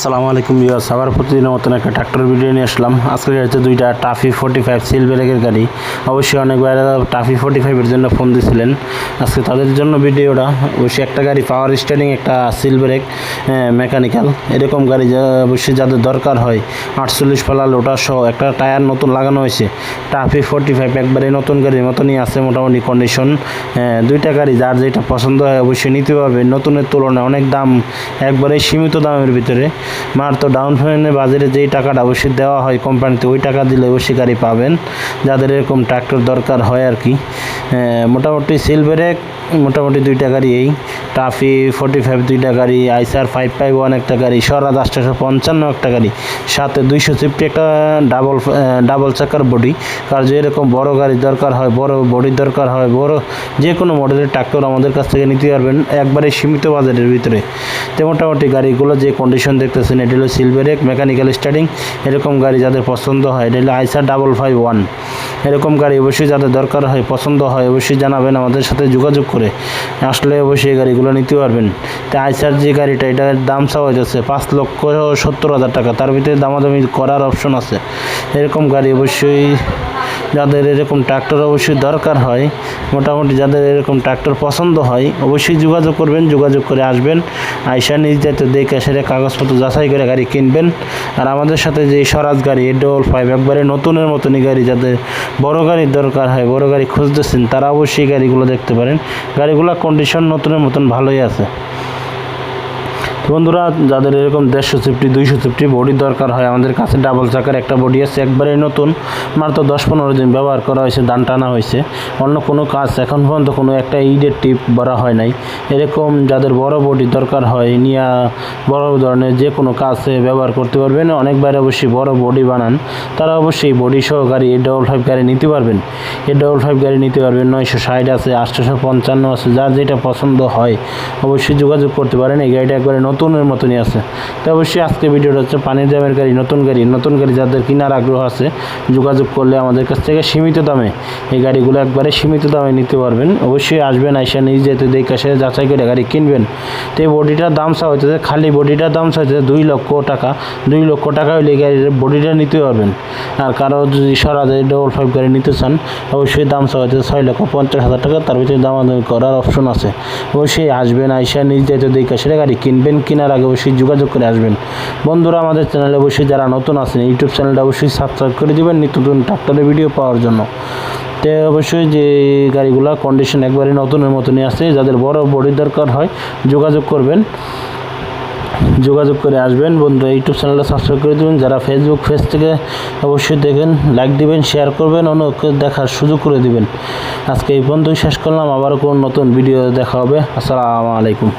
আসসালামু আলাইকুম ভিউয়ার্স, আবার প্রতিদিনের মতন একটা ট্রাক্টর ভিডিও নিয়ে আসলাম। আজকে হচ্ছে দুইটা টাফি 45 সিলব্রেকের গাড়ি। অবশ্যই অনেক ভাইরা টাফি 45-এর জন্য ফোন দিয়েছিলেন। আজকে তাদের জন্য ভিডিওটা। অবশ্যই একটা গাড়ি পাওয়ার স্টারিং, একটা সিলব্রেক মেকানিক্যাল, এরকম গাড়ি অবশ্যই যাদের দরকার হয় 48 পালা লোটার সহ একটা টায়ার নতুন লাগানো হয়েছে। টাফি 45 একবারে নতুন গাড়ির মতনই আছে, মোটামুটি কন্ডিশন। দুইটা গাড়ি যার যেটা পছন্দ হয় অবশ্যই নিতে পারবেন। নতুনের তুলনায় অনেক দাম, একবারে সীমিত দামের ভিতরে। মাত্র ডাউন পেমেন্টের বাজারে যেই টাকাটা অবশ্যই দেওয়া হয় কোম্পানিতে, ওই টাকা দিলে অবশ্যই গাড়ি পাবেন যাদের এরকম ট্রাক্টর দরকার হয় আর কি। মোটামুটি সিলব্রেক মোটামুটি দুইটা গাড়ি, এই টাফি 45 দুইটা গাড়ি, আইসার 551 একটা গাড়ি, স্বরাজ 855 একটা গাড়ি, সাথে 250 একটা ডাবল চাকার বডি। কার যে এরকম বড় গাড়ি দরকার হয়, বড় বডির দরকার হয়, বড় যে কোনো মডেলের ট্রাক্টর আমাদের কাছ থেকে নিতে পারবেন একবারে সীমিত বাজারের ভিতরে। তো মোটামুটি গাড়িগুলো যে কন্ডিশন দেখতেছেন, এটা হলো সিলব্রেক মেকানিক্যাল স্টার্টিং। এরকম গাড়ি যাদের পছন্দ হয়, এটা হলো আইসার 551। এরকম গাড়ি অবশ্যই যাদের দরকার হয়, পছন্দ হয়, অবশ্যই জানাবেন, আমাদের সাথে যোগাযোগ করে আসলে অবশ্যই এই গাড়িগুলো নিতে পারবেন। তো আইসার যে গাড়িটা, এটার দাম চাওয়া যাচ্ছে 5,70,000 টাকা। তার ভিতরে দামাদামি করার অপশন আছে। এরকম গাড়ি অবশ্যই যাদের এরকম ট্রাক্টর অবশ্যই দরকার হয়, মোটামুটি যাদের এরকম ট্রাক্টর পছন্দ হয়, অবশ্যই যোগাযোগ করবেন, যোগাযোগ করে আসবেন। আইসা নিজ দায়িত্ব দেখে সেটা কাগজপত্র যাচাই করে গাড়ি কিনবেন। আর আমাদের সাথে যে স্বরাজ গাড়ি 855 একবারে নতুনের মতনই গাড়ি, যাদের বড় গাড়ির দরকার হয়, বড় গাড়ি খুঁজতেছেন, তারা অবশ্যই গাড়িগুলো দেখতে পারেন। গাড়িগুলো কন্ডিশন নতুনের মতন ভালোই আছে। বন্ধুরা, যাদের এরকম 150 250 বডির দরকার হয়, আমাদের কাছে ডাবল চাকার একটা বডি আছে, একবারে নতুন, মাত্র 10-15 দিন ব্যবহার করা হয়েছে, দান টানা হয়েছে। অন্য কোনো কাজ এখন পর্যন্ত কোনো একটা ইডের টিপ ভরা হয় নাই। এরকম যাদের বড় বডির দরকার হয়, নিয়ে বড় ধরনের যে কোনো কাজে ব্যবহার করতে পারবেন। অনেকবার অবশ্যই বড় বডি বানান, তারা অবশ্যই বডি সহ গাড়ি 855 গাড়ি নিতে পারবেন। 855 গাড়ি নিতে পারবেন। 960 আছে, 855 আছে, যার যেটা পছন্দ হয় অবশ্যই যোগাযোগ করতে পারেন। এই গাড়িটা একবারে নতুনের মতনই আছে। তো অবশ্যই আজকে ভিডিওটা হচ্ছে পানির দামের গাড়ি, নতুন গাড়ি যাদের কেনার আগ্রহ আছে, যোগাযোগ করলে আমাদের কাছ থেকে সীমিত দামে এই গাড়িগুলো একবারে সীমিত দামে নিতে পারবেন। অবশ্যই আসবেন, আইসা নিজ যেতে দেখে সে যাচাই করে গাড়ি কিনবেন। তো এই বডিটার দাম চা হইতেছে, খালি বডিটার দাম চা হইতেছে 2 লক্ষ টাকা। 2 লক্ষ টাকা হলে এই গাড়ির বডিটা নিতে পারবেন। আর কারো যদি স্বরাজ 855 গাড়ি নিতে চান, অবশ্যই দাম চা হইতেছে 6,50,000 টাকা। তার ভিতরে দামাদামি করার অপশন আছে। অবশ্যই আসবেন, আইসা নিজ যেতে দেখে সে গাড়ি কিনবেন। কেনার আগে অবশ্যই যোগাযোগ করে আসবেন। বন্ধুরা, আমাদের চ্যানেলে অবশ্যই যারা নতুন আছেন, ইউটিউব চ্যানেলটা অবশ্যই সাবস্ক্রাইব করে দেবেন নিত্য নতুন ট্রাক্টরের ভিডিও পাওয়ার জন্য। তো অবশ্যই যে গাড়িগুলো কন্ডিশন একবারে নতুনের মতনই আছে, যাদের বড় বডির দরকার হয় যোগাযোগ করবেন, যোগাযোগ করে আসবেন। বন্ধু, ইউটিউব চ্যানেলটা সাবস্ক্রাইব করে দেবেন। যারা ফেসবুক পেজ থেকে অবশ্যই দেখেন, লাইক দিবেন, শেয়ার করবেন, অন্যকে দেখার সুযোগ করে দিবেন। আজকে এই পর্যন্তই শেষ করলাম, আবারও কোনো নতুন ভিডিও দেখা হবে। আসসালামু আলাইকুম।